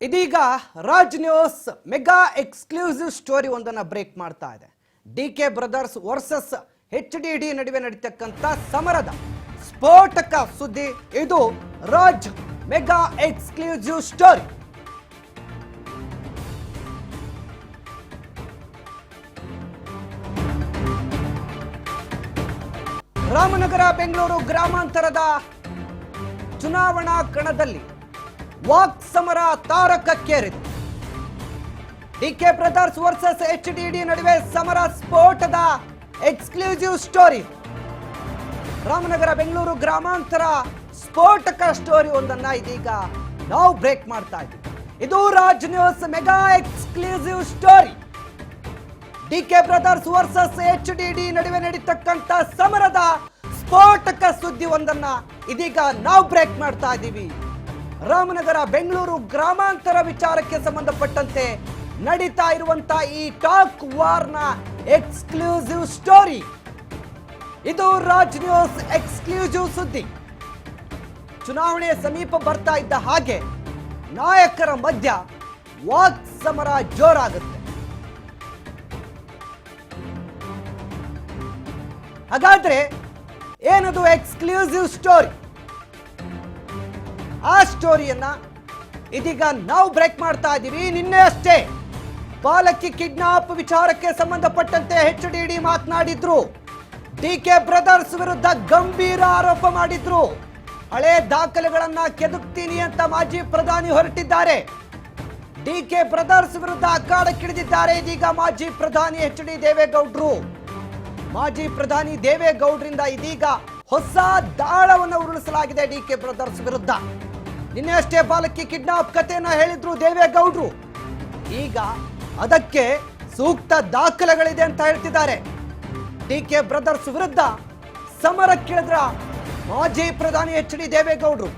ಇದೀಗ Raj news mega exclusive story ಒಂದನ್ನು break ಮಾಡ್ತಾ ಇದೆ. ಡಿಕೆ ಬ್ರದರ್ಸ್ ವರ್ಸಸ್ HDD ನಡುವೆ ನಡೀತಕ್ಕಂಥ ಸಮರದ ಸ್ಫೋಟಕ ಸುದ್ದಿ. ಇದು Raj mega exclusive story. Ramanagara Bengaluru ಗ್ರಾಮಾಂತರದ ಚುನಾವಣಾ ಕಣದಲ್ಲಿ ವಾಕ್ ಸಮರ ತಾರಕಕ್ಕೇರಿದೆ. ಡಿಕೆ ಬ್ರದರ್ಸ್ ವರ್ಸಸ್ HDD ನಡುವೆ ಸಮರ ಸ್ಫೋಟದ ಎಕ್ಸ್ಕ್ಲೂಸಿವ್ ಸ್ಟೋರಿ. ರಾಮನಗರ ಬೆಂಗಳೂರು ಗ್ರಾಮಾಂತರ ಸ್ಫೋಟಕ ಸ್ಟೋರಿ ಒಂದನ್ನ ಇದೀಗ ನಾವು ಬ್ರೇಕ್ ಮಾಡ್ತಾ ಇದ್ದೀವಿ. ಇದು Raj news mega exclusive story. DK brothers versus HDD ನಡುವೆ ನಡೀತಕ್ಕಂಥ ಸಮರದ ಸ್ಫೋಟಕ ಸುದ್ದಿ ಒಂದನ್ನ ಇದೀಗ ನಾವು ಬ್ರೇಕ್ ಮಾಡ್ತಾ ಇದ್ದೀವಿ. ರಾಮನಗರ ಬೆಂಗಳೂರು ಗ್ರಾಮಾಂತರ ವಿಚಾರಕ್ಕೆ ಸಂಬಂಧಪಟ್ಟಂತೆ ನಡೀತಾ ಇರುವಂತಹ ಈ ಟಾಕ್ ವಾರ್ನ ಎಕ್ಸ್ಕ್ಲೂಸಿವ್ ಸ್ಟೋರಿ. ಇದು ರಾಜ್ ನ್ಯೂಸ್ ಎಕ್ಸ್ಕ್ಲೂಸಿವ್ ಸುದ್ದಿ. ಚುನಾವಣೆ ಸಮೀಪ ಬರ್ತಾ ಇದ್ದ ಹಾಗೆ ನಾಯಕರ ಮಧ್ಯ ವಾಕ್ ಸಮರ ಜೋರಾಗುತ್ತೆ. ಹಾಗಾದ್ರೆ ಏನದು ಎಕ್ಸ್ಕ್ಲೂಸಿವ್ ಸ್ಟೋರಿ? ಆ ಸ್ಟೋರಿಯನ್ನ ಇದೀಗ ನಾವು ಬ್ರೇಕ್ ಮಾಡ್ತಾ ಇದ್ದೀವಿ. ನಿನ್ನೆ ಅಷ್ಟೇ ಬಾಲಕಿ ಕಿಡ್ನಾಪ್ ವಿಚಾರಕ್ಕೆ ಸಂಬಂಧಪಟ್ಟಂತೆ HDD ಮಾತನಾಡಿದ್ರು. ಡಿಕೆ ಬ್ರದರ್ಸ್ ವಿರುದ್ಧ ಗಂಭೀರ ಆರೋಪ ಮಾಡಿದ್ರು. ಹಳೆ ದಾಖಲೆಗಳನ್ನ ಕೆದಕ್ತೀನಿ ಅಂತ ಮಾಜಿ ಪ್ರಧಾನಿ ಹೊರಟಿದ್ದಾರೆ. ಡಿಕೆ ಬ್ರದರ್ಸ್ ವಿರುದ್ಧ ಅಖಾಡಕ್ಕಿಳಿದಿದ್ದಾರೆ ಇದೀಗ ಮಾಜಿ ಪ್ರಧಾನಿ HD ದೇವೇಗೌಡರು. ಮಾಜಿ ಪ್ರಧಾನಿ ದೇವೇಗೌಡರಿಂದ ಇದೀಗ ಹೊಸ ದಾಳವನ್ನು ಉರುಳಿಸಲಾಗಿದೆ ಡಿಕೆ ಬ್ರದರ್ಸ್ ವಿರುದ್ಧ. ನಿನ್ನೆ ಅಷ್ಟೇ ಬಾಲಕಿ ಕಿಡ್ನಾಪ್ ಕಥೆಯನ್ನ ಹೇಳಿದ್ರು ದೇವೇಗೌಡರು. ಈಗ ಅದಕ್ಕೆ ಸೂಕ್ತ ದಾಖಲೆಗಳಿದೆ ಅಂತ ಹೇಳ್ತಿದ್ದಾರೆ. ಡಿಕೆ ಬ್ರದರ್ಸ್ ವಿರುದ್ಧ ಸಮರಕ್ಕಿಳಿದ್ರ ಮಾಜಿ ಪ್ರಧಾನಿ HD ದೇವೇಗೌಡರು.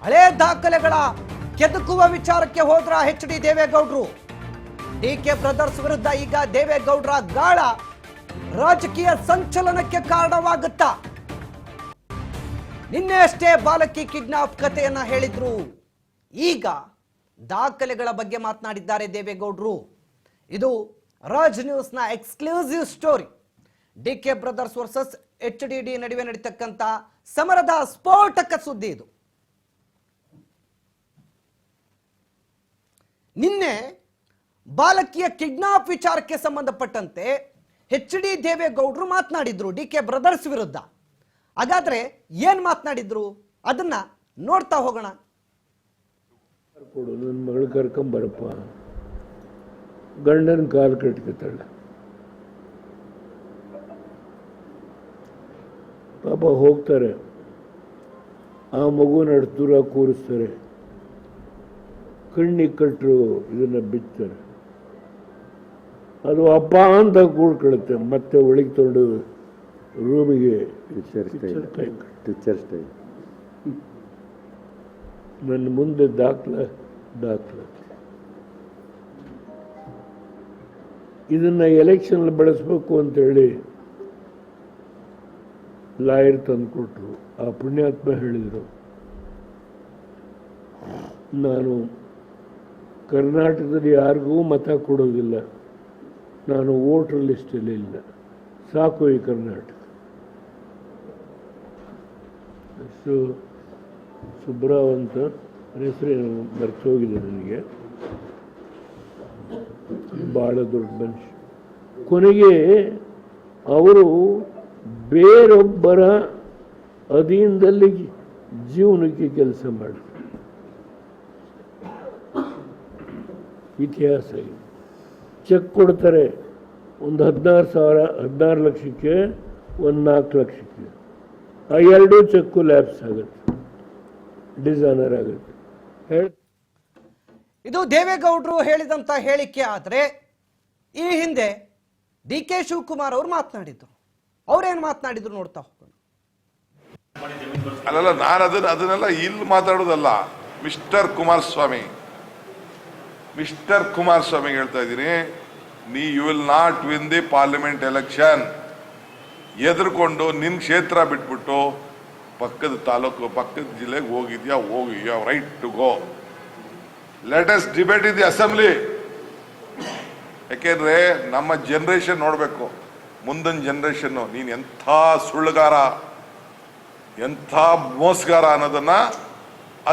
ಹಳೆ ದಾಖಲೆಗಳ ಕೆದಕುವ ವಿಚಾರಕ್ಕೆ ಹೋದ್ರ HD ದೇವೇಗೌಡರು. ಡಿಕೆ ಬ್ರದರ್ಸ್ ವಿರುದ್ಧ ಈಗ ದೇವೇಗೌಡರ ಗಾಳ ರಾಜಕೀಯ ಸಂಚಲನಕ್ಕೆ ಕಾರಣವಾಗುತ್ತಾ? ನಿನ್ನೆ ಅಷ್ಟೇ ಬಾಲಕಿ ಕಿಡ್ನಾಪ್ ಕಥೆಯನ್ನ ಹೇಳಿದ್ರು. ಈಗ ದಾಖಲೆಗಳ ಬಗ್ಗೆ ಮಾತನಾಡಿದ್ದಾರೆ ದೇವೇಗೌಡರು. ಇದು ರಾಜ್ ನ್ಯೂಸ್ನ exclusive story. DK brothers versus HDD ನಡುವೆ ನಡೀತಕ್ಕಂಥ ಸಮರದ ಸ್ಫೋಟಕ ಸುದ್ದಿ ಇದು. ನಿನ್ನೆ ಬಾಲಕಿಯ ಕಿಡ್ನಾಪ್ ವಿಚಾರಕ್ಕೆ ಸಂಬಂಧಪಟ್ಟಂತೆ HD ದೇವೇಗೌಡರು ಮಾತನಾಡಿದ್ರು ಡಿಕೆ ಬ್ರದರ್ಸ್ ವಿರುದ್ಧ. ಹಾಗಾದ್ರೆ ಏನ್ ಮಾತನಾಡಿದ್ರು ಅದನ್ನ ನೋಡ್ತಾ ಹೋಗೋಣ. ನನ್ನ ಮಗಳು ಕರ್ಕೊಂಬರಪ್ಪ, ಗಂಡನ ಕಾಲು ಕಟ್ಕೊತಾಳೆ. ಪಾಪ ಹೋಗ್ತಾರೆ, ಆ ಮಗುನ ದೂರ ಕೂರಿಸ್ತಾರೆ, ಕಣ್ಣಿಗೆ ಕಟ್ಟರು ಇದನ್ನ ಬಿತ್ತಾರೆ. ಅದು ಅಪ್ಪ ಅಂತ ಕೂಡ್ಕೊಳ್ಳುತ್ತೆ. ಮತ್ತೆ ಒಳಗೆ ತೊಗೊಂಡು ರೂಮಿಗೆ ನನ್ನ ಮುಂದೆ ದಾಖಲೆ ಇದನ್ನ ಎಲೆಕ್ಷನ್ ಬಳಸಬೇಕು ಅಂತೇಳಿ ಲಾಯರ್ ತಂದುಕೊಟ್ರು. ಆ ಪುಣ್ಯಾತ್ಮ ಹೇಳಿದರು, ನಾನು ಕರ್ನಾಟಕದಲ್ಲಿ ಯಾರಿಗೂ ಮತ ಕೊಡೋದಿಲ್ಲ, ನಾನು ವೋಟರ್ ಲಿಸ್ಟಲ್ಲಿ ಇಲ್ಲ, ಸಾಕು ಈ ಕರ್ನಾಟಕ. ಸುಬ್ರಾವ್ ಅಂತ ಹೆಸರೇನು ಮರ್ತೋಗಿದೆ ನನಗೆ, ಭಾಳ ದೊಡ್ಡ ಮನುಷ್ಯ. ಕೊನೆಗೆ ಅವರು ಬೇರೊಬ್ಬರ ಅಧೀನದಲ್ಲಿ ಜೀವನಕ್ಕೆ ಕೆಲಸ ಮಾಡಿದ್ರು. ಇತಿಹಾಸ ಇದೆ. ಚೆಕ್ ಕೊಡ್ತಾರೆ, ಒಂದು 16 ಲಕ್ಷಕ್ಕೆ, ಒಂದು 4 ಲಕ್ಷಕ್ಕೆ. ಆ ಎರಡೂ ಚೆಕ್ಕು ಲ್ಯಾಪ್ಸ್ ಆಗುತ್ತೆ, ಡಿಸೈನರ್ ಆಗುತ್ತೆ. ಇದು ದೇವೇಗೌಡರು ಹೇಳಿದಂತ ಹೇಳಿಕೆ. ಆದ್ರೆ ಈ ಹಿಂದೆ DK ಶಿವಕುಮಾರ್ ಅವರು ಮಾತನಾಡಿದ್ರು. ಅವ್ರೇನು ಮಾತನಾಡಿದ್ರು ನೋಡ್ತಾ ಹೋಗೋಣ. ಅಲ್ಲಲ್ಲ, ನಾನು ಅದನ್ನೆಲ್ಲ ಇಲ್ಲಿ ಮಾತಾಡೋದಲ್ಲ. ಮಿಸ್ಟರ್ ಕುಮಾರಸ್ವಾಮಿ ಹೇಳ್ತಾ ಇದ್ದೀನಿ, you will not win the parliament election. ಎದುರ್ಕೊಂಡು ನಿನ್ನ ಕ್ಷೇತ್ರ ಬಿಟ್ಬಿಟ್ಟು ಪಕ್ಕದ ತಾಲೂಕು, ಪಕ್ಕದ ಜಿಲ್ಲೆಗೆ ಹೋಗಿದ್ಯಾ, ಹೋಗಿ, you have right to go. Let us debate in the assembly. ಯಾಕೆಂದ್ರೆ ನಮ್ಮ ಜನರೇಷನ್ ನೋಡಬೇಕು, ಮುಂದಿನ ಜನರೇಷನ್ ನೀನು ಎಂಥ ಸುಳ್ಳುಗಾರ ಎಂಥ ಮೋಸಗಾರ ಅನ್ನೋದನ್ನ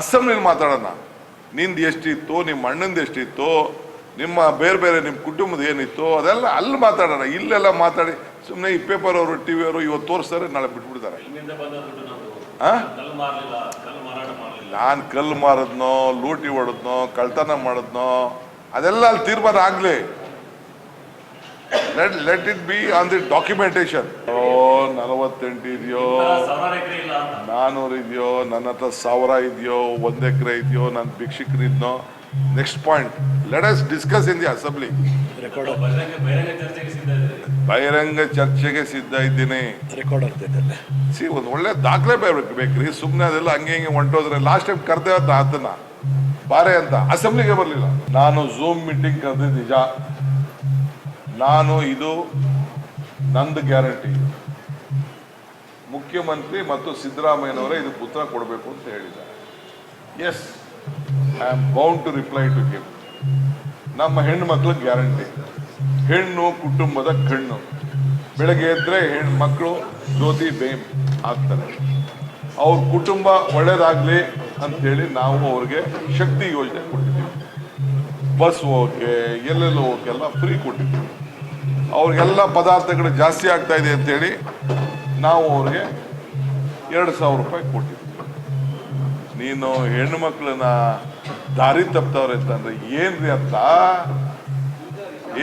ಅಸೆಂಬ್ಲಿಲಿ ಮಾತಾಡೋಣ. ನಿಂದು ಎಷ್ಟಿತ್ತು, ನಿಮ್ಮ ಅಣ್ಣಂದು ಎಷ್ಟಿತ್ತು, ನಿಮ್ಮ ಬೇರೆ ಬೇರೆ ನಿಮ್ಮ ಕುಟುಂಬದ ಏನಿತ್ತು ಅದೆಲ್ಲ ಅಲ್ಲಿ ಮಾತಾಡೋಣ. ಇಲ್ಲೆಲ್ಲ ಮಾತಾಡಿ ಸುಮ್ಮನೆ ಈ ಪೇಪರ್ ಅವರು ಟಿವಿ ಅವರು ಇವತ್ತು ತೋರಿಸ್ತಾರೆ, ನಾಳೆ ಬಿಟ್ಬಿಡ್ತಾರೆ. ನಾನು ಕಲ್ಲು ಮಾರದ್ನೋ, ಲೂಟಿ ಹೊಡೆದ್ನೋ, ಕಳ್ತನ ಮಾಡಿದ್ನೋ ಅದೆಲ್ಲ ಅಲ್ಲಿ ತೀರ್ಮಾನ ಆಗ್ಲಿ. Let it be on the documentation. 48 ಇದೆಯೋ, 400 ಇದೆಯೋ, ನನ್ನ ಹತ್ರ 1000 ಇದೆಯೋ, 1 ಎಕರೆ ಇದೆಯೋ, ನಾನು ಭಿಕ್ಷುಕರಿದ್ನೋ, next point let us discuss in the assembly. ಬಹಿರಂಗ ಚರ್ಚೆಗೆ ಸಿದ್ಧ ಇದ್ದೀನಿ. ಒಂದು ಒಳ್ಳೆ ದಾಖಲೆ ಬೇಕ್ರಿ. ಸುಮ್ಮನೆ ಅದೆಲ್ಲ ಹಂಗೆ ಹಿಂಗೆ ಹೊಂಟೋದ್ರೆ ಲಾಸ್ಟ್ ಟೈಮ್ ಕರ್ದೆ ಅದನ್ನ ಬಾರೆ ಅಂತ ಅಸೆಂಬ್ಲಿಗೆ ಬರಲಿಲ್ಲ. ನಾನು ಝೂಮ್ ಮೀಟಿಂಗ್ ಕರೆದಿದ್ದು ನಿಜ. ನಾನು ಇದು ನಂದು ಗ್ಯಾರಂಟಿ. ಮುಖ್ಯಮಂತ್ರಿ ಮತ್ತು ಸಿದ್ದರಾಮಯ್ಯನವರೇ ಇದಕ್ಕೆ ಉತ್ತರ ಕೊಡಬೇಕು ಅಂತ ಹೇಳಿದ್ದಾರೆ. Yes, I am bound to reply to him. ನಮ್ಮ ಹೆಣ್ಣು ಮಕ್ಕಳಿಗೆ ಗ್ಯಾರಂಟಿ. ಹೆಣ್ಣು ಕುಟುಂಬದ ಕಣ್ಣು. ಬೆಳಗ್ಗೆ ಎದ್ರೆ ಹೆಣ್ಮಕ್ಳು ಜ್ಯೋತಿ ಬೇಮ್ ಆಗ್ತಾರೆ. ಅವ್ರ ಕುಟುಂಬ ಒಳ್ಳೇದಾಗ್ಲಿ ಅಂಥೇಳಿ ನಾವು ಅವ್ರಿಗೆ ಶಕ್ತಿ ಯೋಜನೆ ಕೊಟ್ಟಿದ್ದೀವಿ. ಬಸ್ ಹೋಗಕ್ಕೆ ಎಲ್ಲೆಲ್ಲ ಹೋಗಕ್ಕೆಲ್ಲ ಫ್ರೀ ಕೊಟ್ಟಿದ್ದೀವಿ. ಅವ್ರಿಗೆಲ್ಲ ಪದಾರ್ಥಗಳು ಜಾಸ್ತಿ ಆಗ್ತಾ ಇದೆ ಅಂತೇಳಿ ನಾವು ಅವ್ರಿಗೆ 2,000 ರೂಪಾಯಿ ಕೊಟ್ಟಿದ್ದೀವಿ. ನೀನು ಹೆಣ್ಣು ಮಕ್ಕಳನ್ನ ದಾರಿ ತಪ್ತವ್ರೆ ಅಂತಂದ್ರೆ ಏನ್ರಿ ಅಂತ?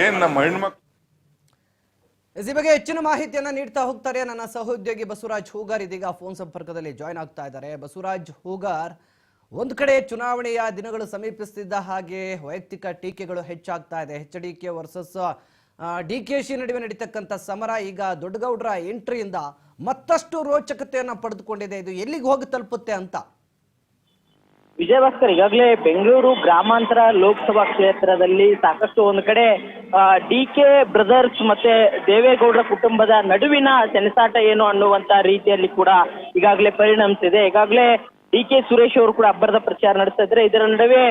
ಏನ್ ನಮ್ಮ ಹೆಣ್ಮಕ್ಳು? ಈ ಬಗ್ಗೆ ಹೆಚ್ಚಿನ ಮಾಹಿತಿಯನ್ನ ನೀಡ್ತಾ ಹೋಗ್ತಾರೆ ನನ್ನ ಸಹೋದ್ಯೋಗಿ ಬಸವರಾಜ್ ಹೂಗಾರ್ ಇದೀಗ ಫೋನ್ ಸಂಪರ್ಕದಲ್ಲಿ ಜಾಯ್ನ್ ಆಗ್ತಾ ಇದ್ದಾರೆ. ಬಸವರಾಜ್ ಹೂಗಾರ್, ಒಂದು ಕಡೆ ಚುನಾವಣೆಯ ದಿನಗಳು ಸಮೀಪಿಸುತ್ತಿದ್ದ ಹಾಗೆ ವೈಯಕ್ತಿಕ ಟೀಕೆಗಳು ಹೆಚ್ಚಾಗ್ತಾ ಇದೆ. HDK ವರ್ಸಸ್ DKC ನಡುವೆ ನಡೀತಕ್ಕಂಥ ಸಮರ ಈಗ ದೊಡ್ಡಗೌಡರ ಎಂಟ್ರಿಯಿಂದ ಮತ್ತಷ್ಟು ರೋಚಕತೆಯನ್ನು ಪಡೆದುಕೊಂಡಿದೆ. ಇದು ಎಲ್ಲಿಗೆ ಹೋಗಿ ತಲುಪುತ್ತೆ ಅಂತ? ವಿಜಯಭಾಸ್ಕರ್, ಈಗಾಗಲೇ ಬೆಂಗಳೂರು ಗ್ರಾಮಾಂತರ ಲೋಕಸಭಾ ಕ್ಷೇತ್ರದಲ್ಲಿ ಸಾಕಷ್ಟು ಒಂದು ಕಡೆ DK ಬ್ರದರ್ಸ್ ಮತ್ತೆ ದೇವೇಗೌಡರ ಕುಟುಂಬದ ನಡುವಿನ ಸೆಣಸಾಟ ಏನು ಅನ್ನುವಂತ ರೀತಿಯಲ್ಲಿ ಕೂಡ ಈಗಾಗಲೇ ಪರಿಣಮಿಸಿದೆ. ಈಗಾಗಲೇ DK ಸುರೇಶ್ ಅವರು ಕೂಡ ಅಬ್ಬರದ ಪ್ರಚಾರ ನಡೆಸ್ತಾ ಇದ್ದಾರೆ. ಇದರ ನಡುವೆ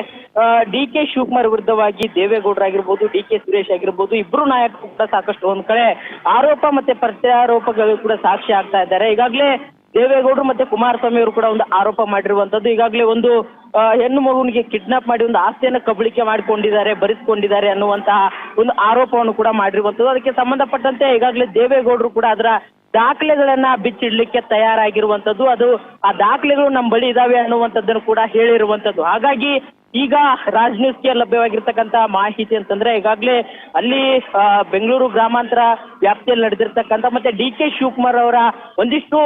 DK ಶಿವಕುಮಾರ್ ವಿರುದ್ಧವಾಗಿ ದೇವೇಗೌಡರಾಗಿರ್ಬೋದು, DK ಸುರೇಶ್ ಆಗಿರ್ಬೋದು, ಇಬ್ರು ನಾಯಕರು ಕೂಡ ಸಾಕಷ್ಟು ಒಂದ್ ಕಡೆ ಆರೋಪ ಮತ್ತೆ ಪ್ರತ್ಯಾರೋಪಗಳು ಕೂಡ ಸಾಕ್ಷಿ ಆಗ್ತಾ ಇದ್ದಾರೆ. ಈಗಾಗಲೇ ದೇವೇಗೌಡರು ಮತ್ತೆ ಕುಮಾರಸ್ವಾಮಿ ಅವರು ಕೂಡ ಒಂದು ಆರೋಪ ಮಾಡಿರುವಂತದ್ದು, ಈಗಾಗಲೇ ಒಂದು ಹೆಣ್ಣು ಮಗುವಿಗೆ ಕಿಡ್ನಾಪ್ ಮಾಡಿ ಒಂದು ಆಸ್ತಿಯನ್ನು ಕಬಳಿಕೆ ಮಾಡಿಕೊಂಡಿದ್ದಾರೆ, ಬರೆಸ್ಕೊಂಡಿದ್ದಾರೆ ಅನ್ನುವಂತಹ ಒಂದು ಆರೋಪವನ್ನು ಕೂಡ ಮಾಡಿರುವಂತದ್ದು. ಅದಕ್ಕೆ ಸಂಬಂಧಪಟ್ಟಂತೆ ಈಗಾಗಲೇ ದೇವೇಗೌಡರು ಕೂಡ ಅದರ ದಾಖಲೆಗಳನ್ನ ಬಿಚ್ಚಿಡ್ಲಿಕ್ಕೆ ತಯಾರಾಗಿರುವಂತದ್ದು. ಅದು ಆ ದಾಖಲೆಗಳು ನಮ್ಮ ಬಳಿ ಇದಾವೆ ಅನ್ನುವಂಥದ್ದನ್ನು ಕೂಡ ಹೇಳಿರುವಂತದ್ದು. ಹಾಗಾಗಿ ಈಗ ರಾಜ್ ನ್ಯೂಸ್ಗೆ ಲಭ್ಯವಾಗಿರ್ತಕ್ಕಂಥ ಮಾಹಿತಿ ಅಂತಂದ್ರೆ ಈಗಾಗಲೇ ಅಲ್ಲಿ ಬೆಂಗಳೂರು ಗ್ರಾಮಾಂತರ ವ್ಯಾಪ್ತಿಯಲ್ಲಿ ನಡೆದಿರ್ತಕ್ಕಂಥ ಮತ್ತೆ DK ಶಿವಕುಮಾರ್ ಅವರ ಒಂದಿಷ್ಟು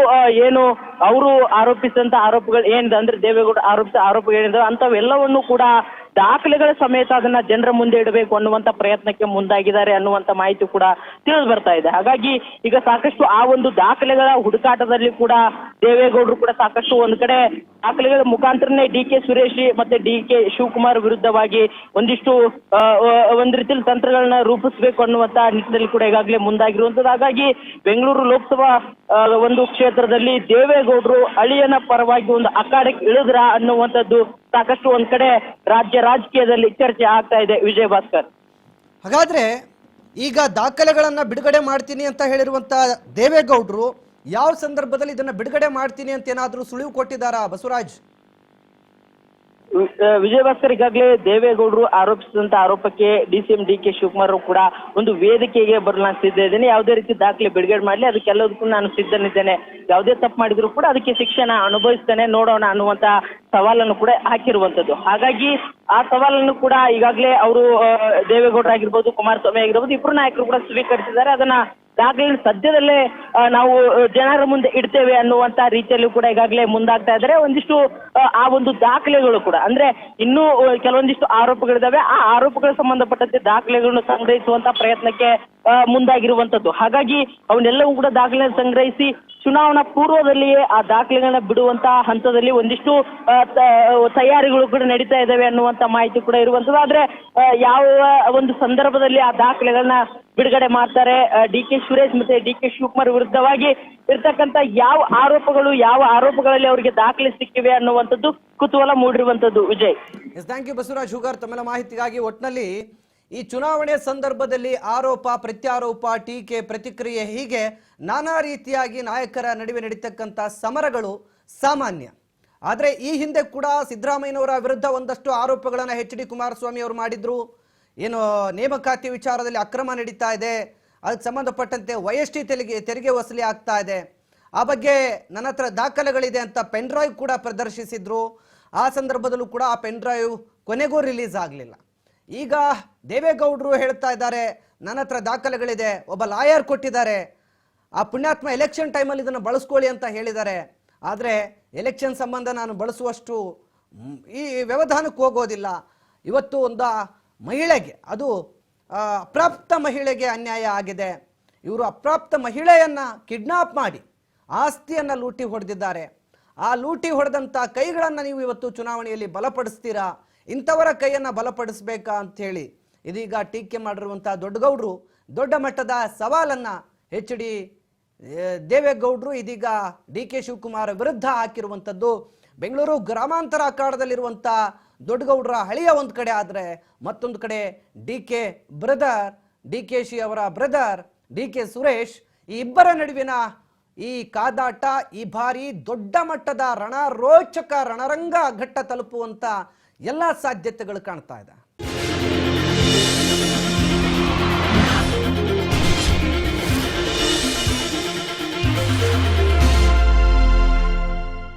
ಏನು ಅವರು ಆರೋಪಿಸಿದಂತ ಆರೋಪಗಳು ಏನಿದೆ ಅಂದ್ರೆ ದೇವೇಗೌಡ ಆರೋಪಿಸಿದ ಆರೋಪಗಳು ಏನಿದೆ ಅಂತವೆಲ್ಲವನ್ನು ಕೂಡ ದಾಖಲೆಗಳ ಸಮೇತ ಅದನ್ನ ಜನರ ಮುಂದೆ ಇಡಬೇಕು ಅನ್ನುವಂತ ಪ್ರಯತ್ನಕ್ಕೆ ಮುಂದಾಗಿದ್ದಾರೆ ಅನ್ನುವಂತ ಮಾಹಿತಿ ಕೂಡ ತಿಳಿದು ಬರ್ತಾ ಇದೆ. ಹಾಗಾಗಿ ಈಗ ಸಾಕಷ್ಟು ಆ ಒಂದು ದಾಖಲೆಗಳ ಹುಡುಕಾಟದಲ್ಲಿ ಕೂಡ ದೇವೇಗೌಡರು ಕೂಡ ಸಾಕಷ್ಟು ಒಂದು ಕಡೆ ದಾಖಲೆಗಳ ಮುಖಾಂತರನೇ DK ಸುರೇಶ್ ಮತ್ತೆ DK ಶಿವಕುಮಾರ್ ವಿರುದ್ಧವಾಗಿ ಒಂದಿಷ್ಟು ಒಂದ್ ರೀತಿಯಲ್ಲಿ ತಂತ್ರಗಳನ್ನ ರೂಪಿಸಬೇಕು ಅನ್ನುವಂತ ನಿಟ್ಟಿನಲ್ಲಿ ಕೂಡ ಈಗಾಗಲೇ ಮುಂದಾಗಿರುವಂತದ್ದು. ಹಾಗಾಗಿ ಬೆಂಗಳೂರು ಲೋಕಸಭಾ ಒಂದು ಕ್ಷೇತ್ರದಲ್ಲಿ ದೇವೇಗೌಡರು ಅಳಿಯನ ಪರವಾಗಿ ಒಂದು ಅಖಾಡಕ್ಕೆ ಇಳಿದ್ರ ಅನ್ನುವಂಥದ್ದು ಸಾಕಷ್ಟು ಒಂದ್ ಕಡೆ ರಾಜ್ಯ ರಾಜಕೀಯದಲ್ಲಿ ಚರ್ಚೆ ಆಗ್ತಾ ಇದೆ. ವಿಜಯ ಭಾಸ್ಕರ್, ಹಾಗಾದ್ರೆ ಈಗ ದಾಖಲೆಗಳನ್ನ ಬಿಡುಗಡೆ ಮಾಡ್ತೀನಿ ಅಂತ ಹೇಳಿರುವಂತ ದೇವೇಗೌಡರು ಯಾವ ಸಂದರ್ಭದಲ್ಲಿ ಇದನ್ನ ಬಿಡುಗಡೆ ಮಾಡ್ತೀನಿ ಅಂತ ಏನಾದ್ರೂ ಸುಳಿವು ಕೊಟ್ಟಿದ್ದಾರಾ ಬಸವರಾಜ್? ವಿಜಯ ಭಾಸ್ಕರ್, ಈಗಾಗಲೇ ದೇವೇಗೌಡರು ಆರೋಪಿಸಿದಂತ ಆರೋಪಕ್ಕೆ DCM DK ಶಿವಕುಮಾರ್ ಕೂಡ ಒಂದು ವೇದಿಕೆಗೆ ಬರಲು ನಾನು ಸಿದ್ಧ ಇದ್ದೇನೆ. ಯಾವುದೇ ರೀತಿ ದಾಖಲೆ ಬಿಡುಗಡೆ ಮಾಡಲಿ, ಅದಕ್ಕೆಲ್ಲದಕ್ಕೂ ನಾನು ಸಿದ್ಧನಿದ್ದೇನೆ. ಯಾವುದೇ ತಪ್ಪು ಮಾಡಿದ್ರು ಕೂಡ ಅದಕ್ಕೆ ಶಿಕ್ಷಣ ಅನುಭವಿಸ್ತೇನೆ, ನೋಡೋಣ ಅನ್ನುವಂತ ಸವಾಲನ್ನು ಕೂಡ ಹಾಕಿರುವಂತದ್ದು. ಹಾಗಾಗಿ ಆ ಸವಾಲನ್ನು ಕೂಡ ಈಗಾಗಲೇ ಅವರು ದೇವೇಗೌಡರು ಆಗಿರ್ಬೋದು, ಕುಮಾರಸ್ವಾಮಿ ಆಗಿರ್ಬೋದು, ಇಬ್ರು ನಾಯಕರು ಕೂಡ ಸ್ವೀಕರಿಸಿದ್ದಾರೆ. ಅದನ್ನ ದಾಖಲೆ ಸದ್ಯದಲ್ಲೇ ನಾವು ಜನರ ಮುಂದೆ ಇಡ್ತೇವೆ ಅನ್ನುವಂತ ರೀತಿಯಲ್ಲೂ ಕೂಡ ಈಗಾಗಲೇ ಮುಂದಾಗ್ತಾ ಇದ್ದಾರೆ. ಒಂದಿಷ್ಟು ಆ ಒಂದು ದಾಖಲೆಗಳು ಕೂಡ ಅಂದ್ರೆ ಇನ್ನೂ ಕೆಲವೊಂದಿಷ್ಟು ಆರೋಪಗಳಿದಾವೆ. ಆ ಆರೋಪಗಳ ಸಂಬಂಧಪಟ್ಟಂತೆ ದಾಖಲೆಗಳನ್ನು ಸಂಗ್ರಹಿಸುವಂತ ಪ್ರಯತ್ನಕ್ಕೆ ಮುಂದಾಗಿರುವಂತದ್ದು. ಹಾಗಾಗಿ ಅವನ್ನೆಲ್ಲವೂ ಕೂಡ ದಾಖಲೆ ಸಂಗ್ರಹಿಸಿ ಚುನಾವಣಾ ಪೂರ್ವದಲ್ಲಿಯೇ ಆ ದಾಖಲೆಗಳನ್ನ ಬಿಡುವಂತ ಹಂತದಲ್ಲಿ ಒಂದಿಷ್ಟು ತಯಾರಿಗಳು ಕೂಡ ನಡೀತಾ ಇದ್ದಾವೆ ಅನ್ನುವಂತ ಮಾಹಿತಿ ಕೂಡ ಇರುವಂತದ್ದು. ಆದ್ರೆ ಯಾವ ಒಂದು ಸಂದರ್ಭದಲ್ಲಿ ಆ ದಾಖಲೆಗಳನ್ನ ಬಿಡುಗಡೆ ಮಾಡ್ತಾರೆ. ಡಿ ಕೆ ಸುರೇಶ್ ಮತ್ತೆ ಡಿ ಕೆ ಶಿವಕುಮಾರ್ ವಿರುದ್ಧವಾಗಿ ಇರ್ತಕ್ಕಂಥ ಯಾವ ಆರೋಪಗಳಲ್ಲಿ ಅವರಿಗೆ ದಾಖಲೆ ಸಿಕ್ಕಿವೆ ಅನ್ನುವಂಥದ್ದು ಕುತೂಹಲ ಮೂಡಿರುವಂತದ್ದು. ವಿಜಯ್, ಥ್ಯಾಂಕ್ ಯು ಬಸವರಾಜ್ ಹುಗಾರ್ ತಮ್ಮೆಲ್ಲ ಮಾಹಿತಿಗಾಗಿ. ಒಟ್ಟಿನಲ್ಲಿ ಈ ಚುನಾವಣೆ ಸಂದರ್ಭದಲ್ಲಿ ಆರೋಪ ಪ್ರತ್ಯಾರೋಪ, ಟೀಕೆ, ಪ್ರತಿಕ್ರಿಯೆ, ಹೀಗೆ ನಾನಾ ರೀತಿಯಾಗಿ ನಾಯಕರ ನಡುವೆ ನಡೀತಕ್ಕಂಥ ಸಮರಗಳು ಸಾಮಾನ್ಯ. ಆದರೆ ಈ ಹಿಂದೆ ಕೂಡ ಸಿದ್ದರಾಮಯ್ಯನವರ ವಿರುದ್ಧ ಒಂದಷ್ಟು ಆರೋಪಗಳನ್ನು HD ಕುಮಾರಸ್ವಾಮಿ ಅವರು ಮಾಡಿದ್ರು. ಏನು ನೇಮಕಾತಿ ವಿಚಾರದಲ್ಲಿ ಅಕ್ರಮ ನಡೀತಾ ಇದೆ, ಅದಕ್ಕೆ ಸಂಬಂಧಪಟ್ಟಂತೆ YST ತೆರಿಗೆ ವಸೂಲಿ ಆಗ್ತಾ ಇದೆ, ಆ ಬಗ್ಗೆ ನನ್ನ ಹತ್ರ ದಾಖಲೆಗಳಿದೆ ಅಂತ ಪೆನ್ ಡ್ರೈವ್ ಕೂಡ ಪ್ರದರ್ಶಿಸಿದ್ರು. ಆ ಸಂದರ್ಭದಲ್ಲೂ ಕೂಡ ಆ ಪೆನ್ ಡ್ರೈವ್ ಕೊನೆಗೂ ರಿಲೀಸ್ ಆಗಲಿಲ್ಲ. ಈಗ ದೇವೇಗೌಡರು ಹೇಳ್ತಾ ಇದ್ದಾರೆ ನನ್ನ ಹತ್ರ ದಾಖಲೆಗಳಿದೆ, ಒಬ್ಬ ಲಾಯರ್ ಕೊಟ್ಟಿದ್ದಾರೆ, ಆ ಪುಣ್ಯಾತ್ಮ ಎಲೆಕ್ಷನ್ ಟೈಮಲ್ಲಿ ಇದನ್ನು ಬಳಸ್ಕೊಳ್ಳಿ ಅಂತ ಹೇಳಿದ್ದಾರೆ. ಆದರೆ ಎಲೆಕ್ಷನ್ ಸಂಬಂಧ ನಾನು ಬಳಸುವಷ್ಟು ಈ ವ್ಯವಧಾನಕ್ಕೆ ಹೋಗೋದಿಲ್ಲ. ಇವತ್ತು ಒಂದು ಮಹಿಳೆಗೆ, ಅದು ಅಪ್ರಾಪ್ತ ಮಹಿಳೆಗೆ ಅನ್ಯಾಯ ಆಗಿದೆ. ಇವರು ಅಪ್ರಾಪ್ತ ಮಹಿಳೆಯನ್ನು ಕಿಡ್ನಾಪ್ ಮಾಡಿ ಆಸ್ತಿಯನ್ನು ಲೂಟಿ ಹೊಡೆದಿದ್ದಾರೆ. ಆ ಲೂಟಿ ಹೊಡೆದಂಥ ಕೈಗಳನ್ನು ನೀವು ಇವತ್ತು ಚುನಾವಣೆಯಲ್ಲಿ ಬಲಪಡಿಸ್ತೀರಾ? ಇಂಥವರ ಕೈಯನ್ನು ಬಲಪಡಿಸ್ಬೇಕಾ ಅಂಥೇಳಿ ಇದೀಗ ಟೀಕೆ ಮಾಡಿರುವಂಥ ದೊಡ್ಡಗೌಡರು ದೊಡ್ಡ ಮಟ್ಟದ ಸವಾಲನ್ನು HD ದೇವೇಗೌಡರು ಇದೀಗ DK ಶಿವಕುಮಾರ್ ವಿರುದ್ಧ ಹಾಕಿರುವಂಥದ್ದು. ಬೆಂಗಳೂರು ಗ್ರಾಮಾಂತರ ಅಖಾಡದಲ್ಲಿರುವಂಥ ದೊಡ್ಡಗೌಡರ ಹಳಿಯ ಒಂದು ಕಡೆ ಆದರೆ, ಮತ್ತೊಂದು ಕಡೆ DK ಬ್ರದರ್, DKಶಿ ಅವರ ಬ್ರದರ್ DK ಸುರೇಶ್, ಈ ಇಬ್ಬರ ನಡುವಿನ ಈ ಕಾದಾಟ ಈ ಬಾರಿ ದೊಡ್ಡ ಮಟ್ಟದ ರೋಚಕ ರಣರಂಗ ಘಟ್ಟ ತಲುಪುವಂಥ ಎಲ್ಲ ಸಾಧ್ಯತೆಗಳು ಕಾಣ್ತಾ ಇದೆ.